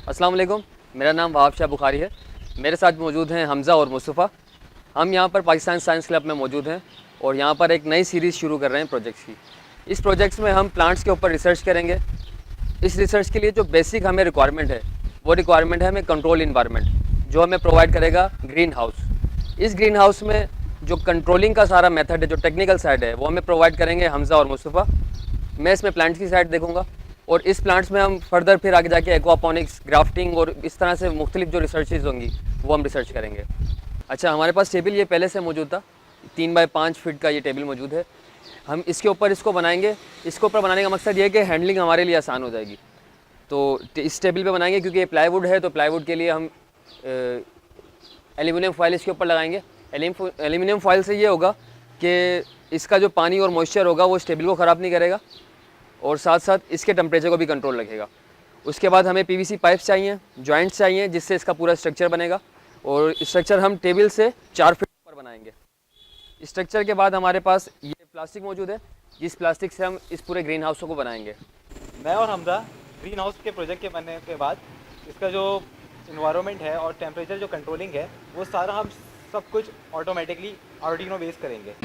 अस्सलाम वालेकुम। मेरा नाम वहाब शाह बुखारी है। मेरे साथ मौजूद हैं हमज़ा और मुस्तफ़ा। हम यहाँ पर पाकिस्तान साइंस क्लब में मौजूद हैं और यहाँ पर एक नई सीरीज़ शुरू कर रहे हैं प्रोजेक्ट्स की। इस प्रोजेक्ट्स में हम प्लांट्स के ऊपर रिसर्च करेंगे। इस रिसर्च के लिए जो बेसिक हमें रिक्वायरमेंट है वो रिक्वायरमेंट है हमें कंट्रोल इन्वायरमेंट, जो हमें प्रोवाइड करेगा ग्रीन हाउस। इस ग्रीन हाउस में जो कंट्रोलिंग का सारा मेथड है, जो टेक्निकल साइड है, वो हमें प्रोवाइड करेंगे हमज़ा और मुस्तफ़ा। मैं इसमें प्लांट्स की साइड देखूंगा और इस प्लांट्स में हम फर्दर फिर आगे जाके एक्वापोनिक्स, ग्राफ्टिंग और इस तरह से मुख्तलिफ जो रिसर्चेज होंगी वो हम रिसर्च करेंगे। अच्छा, हमारे पास टेबल ये पहले से मौजूद था, 3 बाय 5 फीट का ये टेबल मौजूद है। हम इसके ऊपर इसको बनाएंगे। इसके ऊपर बनाने का मकसद ये है कि हैंडलिंग हमारे लिए आसान हो जाएगी। तो इस टेबल पे बनाएंगे क्योंकि ये प्लाईवुड है, तो प्लाईवुड के लिए हम एल्यूमिनियम फॉयल इसके ऊपर लगाएंगे। एल्यूमिनियम फॉयल से ये होगा कि इसका जो पानी और मॉइस्चर होगा वो इस टेबल को ख़राब नहीं करेगा और साथ साथ इसके टेम्परेचर को भी कंट्रोल रखेगा। उसके बाद हमें पीवीसी पाइप्स चाहिए, जॉइंट्स चाहिए, जिससे इसका पूरा स्ट्रक्चर बनेगा और स्ट्रक्चर हम टेबल से 4 फीट ऊपर बनाएंगे। स्ट्रक्चर के बाद हमारे पास ये प्लास्टिक मौजूद है, जिस प्लास्टिक से हम इस पूरे ग्रीन हाउस को बनाएंगे। मैं और हमजा ग्रीन हाउस के प्रोजेक्ट के बनने के बाद इसका जो इन्वायरमेंट है और टेम्परेचर जो कंट्रोलिंग है वो सारा हम सब कुछ ऑटोमेटिकली आर्डिनो बेस करेंगे।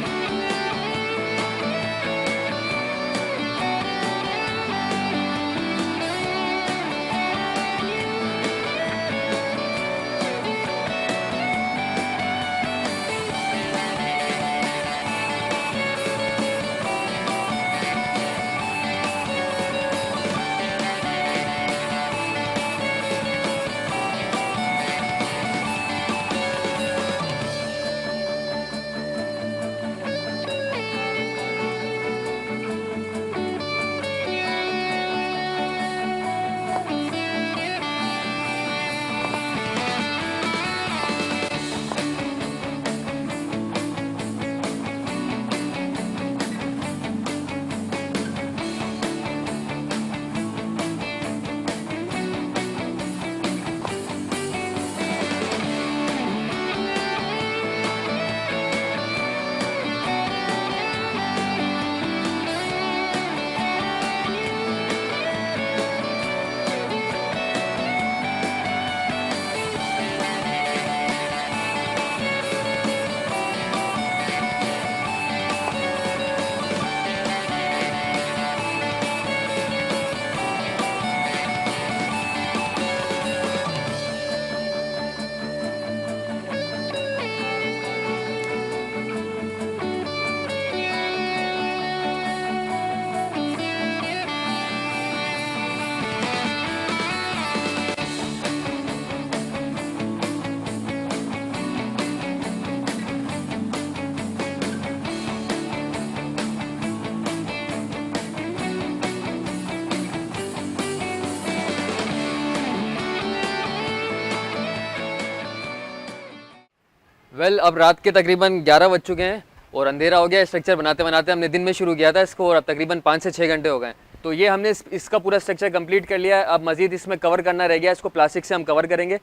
अब रात के तकरीबन 11 बज चुके हैं और अंधेरा हो गया। स्ट्रक्चर बनाते बनाते हमने दिन में शुरू किया था इसको और अब तकरीबन 5 से 6 घंटे हो गए। तो ये हमने इसका पूरा स्ट्रक्चर कंप्लीट कर लिया है। अब मज़ीद इसमें कवर करना रह गया, इसको प्लास्टिक से हम कवर करेंगे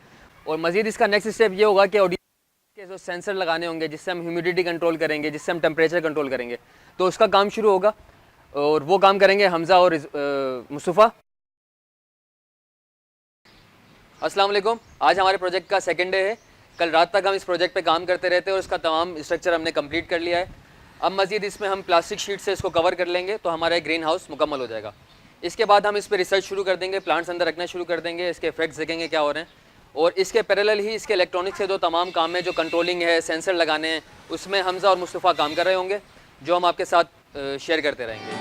और मज़ीद इसका नेक्स्ट स्टेप ये होगा कि ऑडियो के जो सेंसर लगाने होंगे, जिससे हम ह्यूमिडिटी कंट्रोल करेंगे, जिससे हम टेम्परेचर कंट्रोल करेंगे। तो उसका काम शुरू होगा और वो काम करेंगे हमज़ा और मुस्तफ़ा। अस्सलाम वालेकुम। आज हमारे प्रोजेक्ट का सेकंड डे है। कल रात तक हम इस प्रोजेक्ट पे काम करते रहते हैं और इसका तमाम स्ट्रक्चर हमने कंप्लीट कर लिया है। अब मज़ीद इसमें हम प्लास्टिक शीट से इसको कवर कर लेंगे तो हमारा एक ग्रीन हाउस मुकम्मल हो जाएगा। इसके बाद हम इस पर रिसर्च शुरू कर देंगे, प्लांट्स अंदर रखना शुरू कर देंगे, इसके इफेक्ट्स देखेंगे क्या हो रहे हैं और इसके पैरेलल ही इसके इलेक्ट्रॉनिक्स से जो तमाम काम है, जो कंट्रोलिंग है, सेंसर लगाने हैं, उसमें हमज़ा और मुस्तफ़ा काम कर रहे होंगे, जो हम आपके साथ शेयर करते रहेंगे।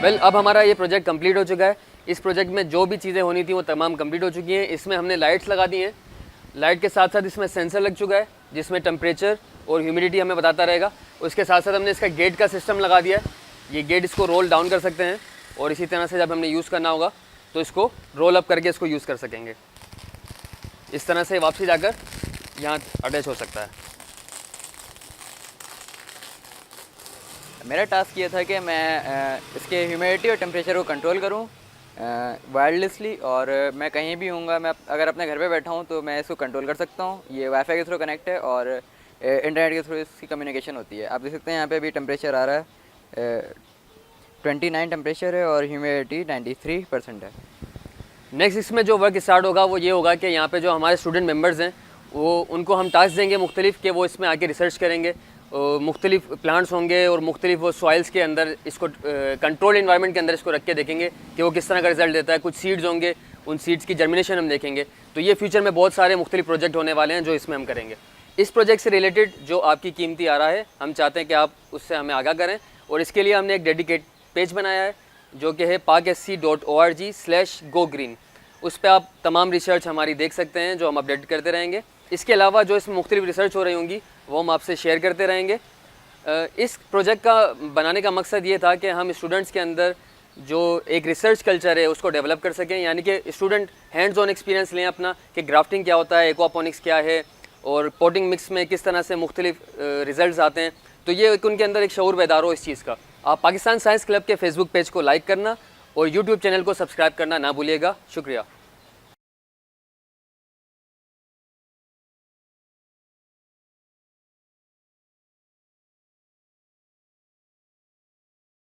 वेल अब हमारा ये प्रोजेक्ट कंप्लीट हो चुका है। इस प्रोजेक्ट में जो भी चीज़ें होनी थी वो तमाम कंप्लीट हो चुकी हैं। इसमें हमने लाइट्स लगा दी हैं, लाइट के साथ साथ इसमें सेंसर लग चुका है जिसमें टेम्परेचर और ह्यूमिडिटी हमें बताता रहेगा। उसके साथ साथ हमने इसका गेट का सिस्टम लगा दिया है। ये गेट इसको रोल डाउन कर सकते हैं और इसी तरह से जब हमने यूज़ करना होगा तो इसको रोल अप करके इसको यूज़ कर सकेंगे। इस तरह से वापसी जाकर यहाँ अटैच हो सकता है। मेरा टास्क ये था कि मैं इसके ह्यूमिडिटी और टेम्परेचर को कंट्रोल करूं वायरलेसली, और मैं कहीं भी हूँगा, मैं अगर अपने घर पे बैठा हूँ तो मैं इसको कंट्रोल कर सकता हूँ। ये वाईफाई के थ्रू कनेक्ट है और इंटरनेट के थ्रू इसकी कम्युनिकेशन होती है। आप देख सकते हैं यहाँ पे अभी टेम्परेचर आ रहा है 29 टेम्परेचर है और ह्यूमिडिटी 93% है। नेक्स्ट इसमें जो वर्क स्टार्ट होगा वो ये होगा कि यहाँ पे जो हमारे स्टूडेंट मेंबर्स हैं वो उनको हम टास्क देंगे मुख्तलिफ कि वो इसमें आके रिसर्च करेंगे। मुख्तलिफ प्लांट्स होंगे और मुख्तलिफ वो सॉइल्स के अंदर इसको कंट्रोल इन्वायरमेंट के अंदर इसको रख के देखेंगे कि वो किस तरह का रिजल्ट देता है। कुछ सीड्स होंगे, उन सीड्स की जर्मिनेशन हम देखेंगे। तो ये फ्यूचर में बहुत सारे मुख्तलिफ प्रोजेक्ट होने वाले हैं जो इसमें हम करेंगे। इस प्रोजेक्ट से रिलेटेड जो आपकी कीमती आ रहा है, हम चाहते हैं कि आप उससे हमें आगाह करें और इसके लिए हमने एक डेडिकेट पेज बनाया है जो कि है paksc.org/gogreen। उस पर आप तमाम रिसर्च हमारी देख सकते हैं जो हम अपडेट करते रहेंगे। इसके अलावा जो इसमें मुख्तलिफ रिसर्च हो रही होंगी वो हम आपसे शेयर करते रहेंगे। इस प्रोजेक्ट का बनाने का मकसद ये था कि हम स्टूडेंट्स के अंदर जो एक रिसर्च कल्चर है उसको डेवलप कर सकें, यानी कि स्टूडेंट हैंड्स ऑन एक्सपीरियंस लें अपना कि ग्राफ्टिंग क्या होता है, एक्वापोनिक्स क्या है और पॉटिंग मिक्स में किस तरह से मुख्तलिफ रिजल्ट्स आते हैं। तो ये उनके अंदर एक शऊर बेदार हो इस चीज़ का। आप पाकिस्तान साइंस क्लब के फेसबुक पेज को लाइक करना और यूट्यूब चैनल को सब्सक्राइब करना ना भूलिएगा। शुक्रिया।